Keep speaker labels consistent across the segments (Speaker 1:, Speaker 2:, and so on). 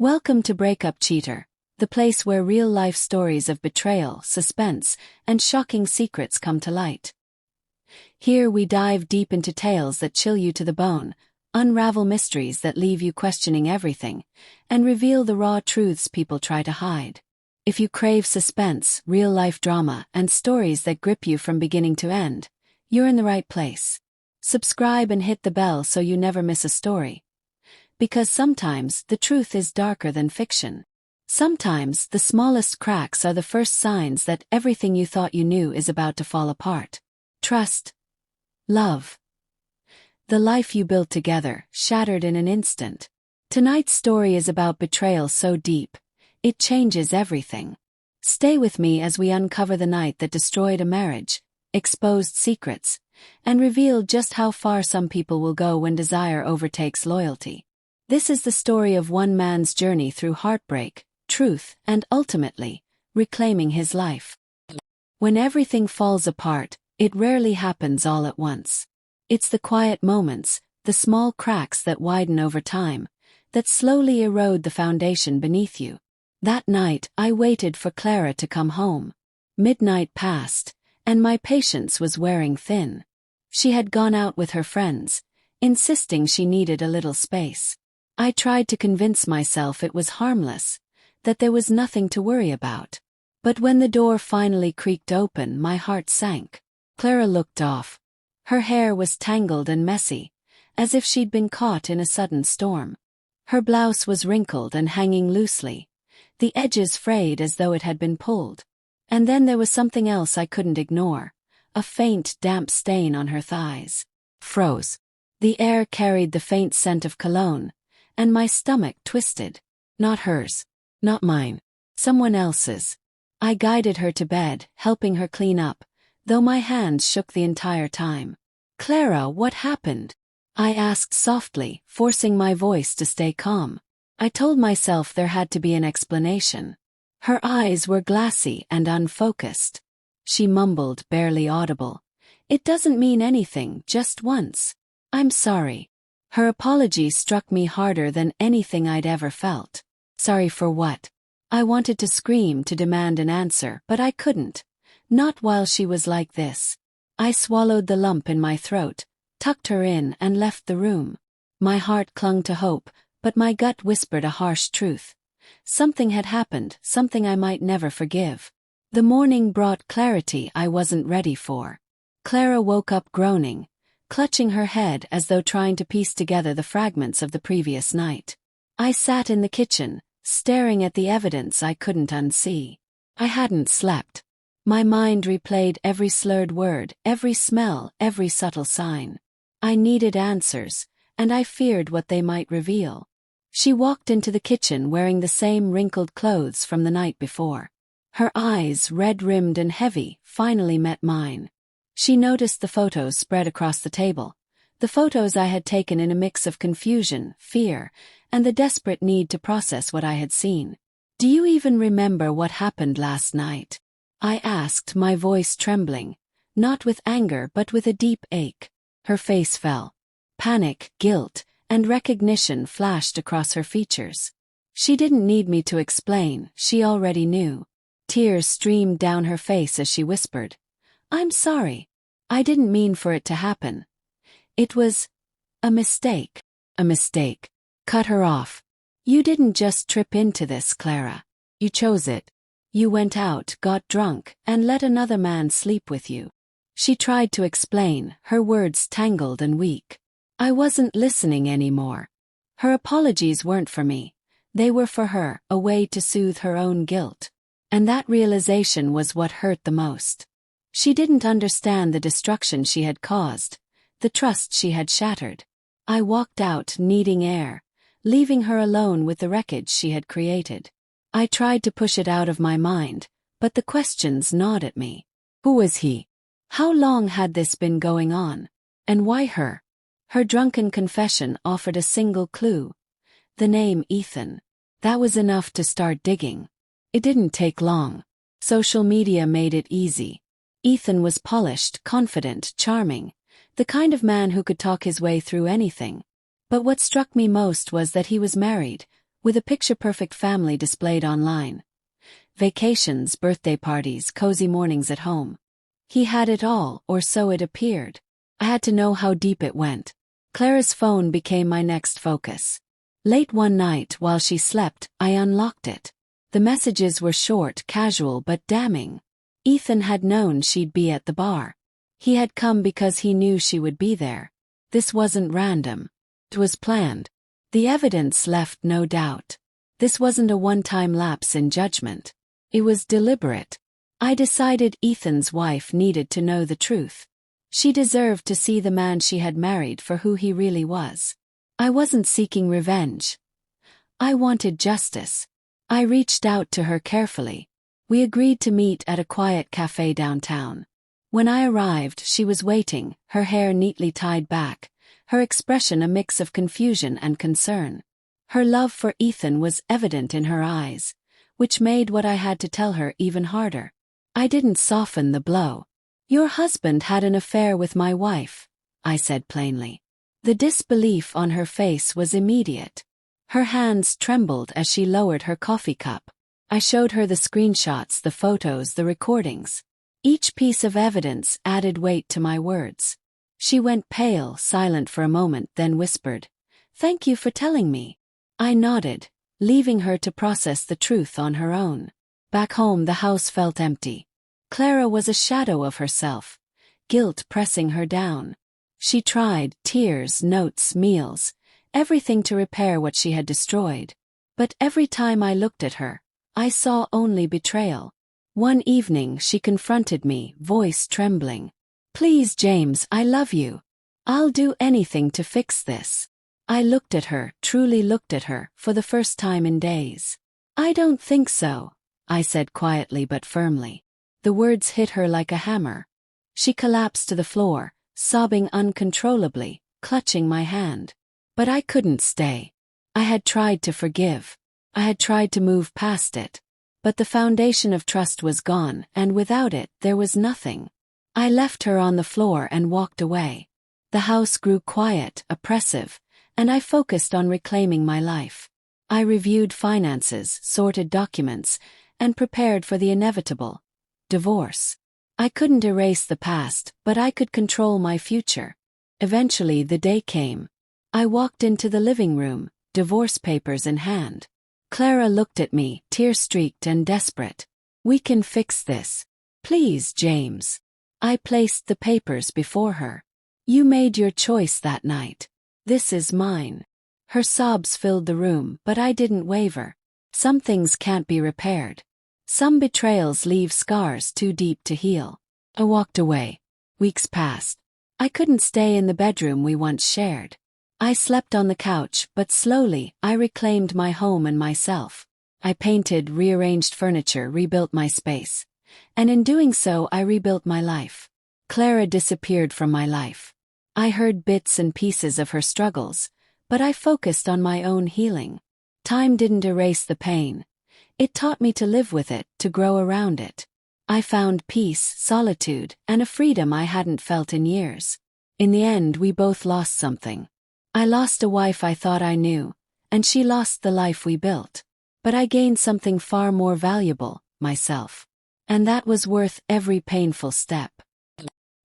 Speaker 1: Welcome to Breakup Cheater, the place where real-life stories of betrayal, suspense, and shocking secrets come to light. Here we dive deep into tales that chill you to the bone, unravel mysteries that leave you questioning everything, and reveal the raw truths people try to hide. If you crave suspense, real-life drama, and stories that grip you from beginning to end, you're in the right place. Subscribe and hit the bell so you never miss a story. Because sometimes the truth is darker than fiction. Sometimes the smallest cracks are the first signs that everything you thought you knew is about to fall apart. Trust. Love. The life you built together, shattered in an instant. Tonight's story is about betrayal so deep, it changes everything. Stay with me as we uncover the night that destroyed a marriage, exposed secrets, and revealed just how far some people will go when desire overtakes loyalty. This is the story of one man's journey through heartbreak, truth, and ultimately, reclaiming his life. When everything falls apart, it rarely happens all at once. It's the quiet moments, the small cracks that widen over time, that slowly erode the foundation beneath you. That night, I waited for Clara to come home. Midnight passed, and my patience was wearing thin. She had gone out with her friends, insisting she needed a little space. I tried to convince myself it was harmless, that there was nothing to worry about. But when the door finally creaked open, my heart sank. Clara looked off. Her hair was tangled and messy, as if she'd been caught in a sudden storm. Her blouse was wrinkled and hanging loosely, the edges frayed as though it had been pulled. And then there was something else I couldn't ignore, a faint, damp stain on her thighs. Froze. The air carried the faint scent of cologne, and my stomach twisted. Not hers. Not mine. Someone else's. I guided her to bed, helping her clean up, though my hands shook the entire time. "Clara, what happened?" I asked softly, forcing my voice to stay calm. I told myself there had to be an explanation. Her eyes were glassy and unfocused. She mumbled, barely audible. "It doesn't mean anything, just once. I'm sorry." Her apology struck me harder than anything I'd ever felt. Sorry for what? I wanted to scream, to demand an answer, but I couldn't. Not while she was like this. I swallowed the lump in my throat, tucked her in, and left the room. My heart clung to hope, but my gut whispered a harsh truth. Something had happened, something I might never forgive. The morning brought clarity I wasn't ready for. Clara woke up groaning, clutching her head as though trying to piece together the fragments of the previous night. I sat in the kitchen, staring at the evidence I couldn't unsee. I hadn't slept. My mind replayed every slurred word, every smell, every subtle sign. I needed answers, and I feared what they might reveal. She walked into the kitchen wearing the same wrinkled clothes from the night before. Her eyes, red-rimmed and heavy, finally met mine. She noticed the photos spread across the table, the photos I had taken in a mix of confusion, fear, and the desperate need to process what I had seen. "Do you even remember what happened last night?" I asked, my voice trembling, not with anger but with a deep ache. Her face fell. Panic, guilt, and recognition flashed across her features. She didn't need me to explain, she already knew. Tears streamed down her face as she whispered, "I'm sorry. I didn't mean for it to happen. It was a mistake." "A mistake." Cut her off. "You didn't just trip into this, Clara. You chose it. You went out, got drunk, and let another man sleep with you." She tried to explain, her words tangled and weak. I wasn't listening anymore. Her apologies weren't for me. They were for her, a way to soothe her own guilt. And that realization was what hurt the most. She didn't understand the destruction she had caused, the trust she had shattered. I walked out, needing air, leaving her alone with the wreckage she had created. I tried to push it out of my mind, but the questions gnawed at me. Who was he? How long had this been going on? And why her? Her drunken confession offered a single clue. The name Ethan. That was enough to start digging. It didn't take long. Social media made it easy. Ethan was polished, confident, charming, the kind of man who could talk his way through anything. But what struck me most was that he was married, with a picture-perfect family displayed online. Vacations, birthday parties, cozy mornings at home. He had it all, or so it appeared. I had to know how deep it went. Clara's phone became my next focus. Late one night, while she slept, I unlocked it. The messages were short, casual, but damning. Ethan had known she'd be at the bar. He had come because he knew she would be there. This wasn't random. It was planned. The evidence left no doubt. This wasn't a one-time lapse in judgment. It was deliberate. I decided Ethan's wife needed to know the truth. She deserved to see the man she had married for who he really was. I wasn't seeking revenge. I wanted justice. I reached out to her carefully. We agreed to meet at a quiet cafe downtown. When I arrived, she was waiting, her hair neatly tied back, her expression a mix of confusion and concern. Her love for Ethan was evident in her eyes, which made what I had to tell her even harder. I didn't soften the blow. "Your husband had an affair with my wife," I said plainly. The disbelief on her face was immediate. Her hands trembled as she lowered her coffee cup. I showed her the screenshots, the photos, the recordings. Each piece of evidence added weight to my words. She went pale, silent for a moment, then whispered, "Thank you for telling me." I nodded, leaving her to process the truth on her own. Back home, the house felt empty. Clara was a shadow of herself, guilt pressing her down. She tried, tears, notes, meals, everything to repair what she had destroyed. But every time I looked at her, I saw only betrayal. One evening she confronted me, voice trembling. "Please, James, I love you. I'll do anything to fix this." I looked at her, truly looked at her, for the first time in days. "I don't think so," I said quietly but firmly. The words hit her like a hammer. She collapsed to the floor, sobbing uncontrollably, clutching my hand. But I couldn't stay. I had tried to forgive. I had tried to move past it. But the foundation of trust was gone, and without it, there was nothing. I left her on the floor and walked away. The house grew quiet, oppressive, and I focused on reclaiming my life. I reviewed finances, sorted documents, and prepared for the inevitable: divorce. I couldn't erase the past, but I could control my future. Eventually the day came. I walked into the living room, divorce papers in hand. Clara looked at me, tear-streaked and desperate. "We can fix this. Please, James." I placed the papers before her. "You made your choice that night. This is mine." Her sobs filled the room, but I didn't waver. Some things can't be repaired. Some betrayals leave scars too deep to heal. I walked away. Weeks passed. I couldn't stay in the bedroom we once shared. I slept on the couch, but slowly, I reclaimed my home and myself. I painted, rearranged furniture, rebuilt my space. And in doing so, I rebuilt my life. Clara disappeared from my life. I heard bits and pieces of her struggles, but I focused on my own healing. Time didn't erase the pain. It taught me to live with it, to grow around it. I found peace, solitude, and a freedom I hadn't felt in years. In the end, we both lost something. I lost a wife I thought I knew, and she lost the life we built. But I gained something far more valuable, myself. And that was worth every painful step.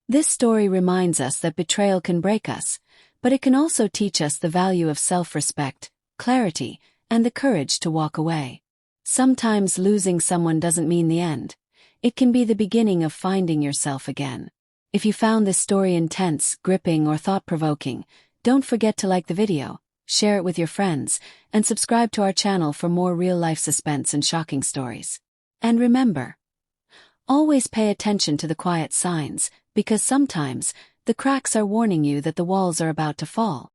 Speaker 1: This story reminds us that betrayal can break us, but it can also teach us the value of self-respect, clarity, and the courage to walk away. Sometimes losing someone doesn't mean the end. It can be the beginning of finding yourself again. If you found this story intense, gripping, or thought-provoking, don't forget to like the video, share it with your friends, and subscribe to our channel for more real-life suspense and shocking stories. And remember, always pay attention to the quiet signs, because sometimes the cracks are warning you that the walls are about to fall.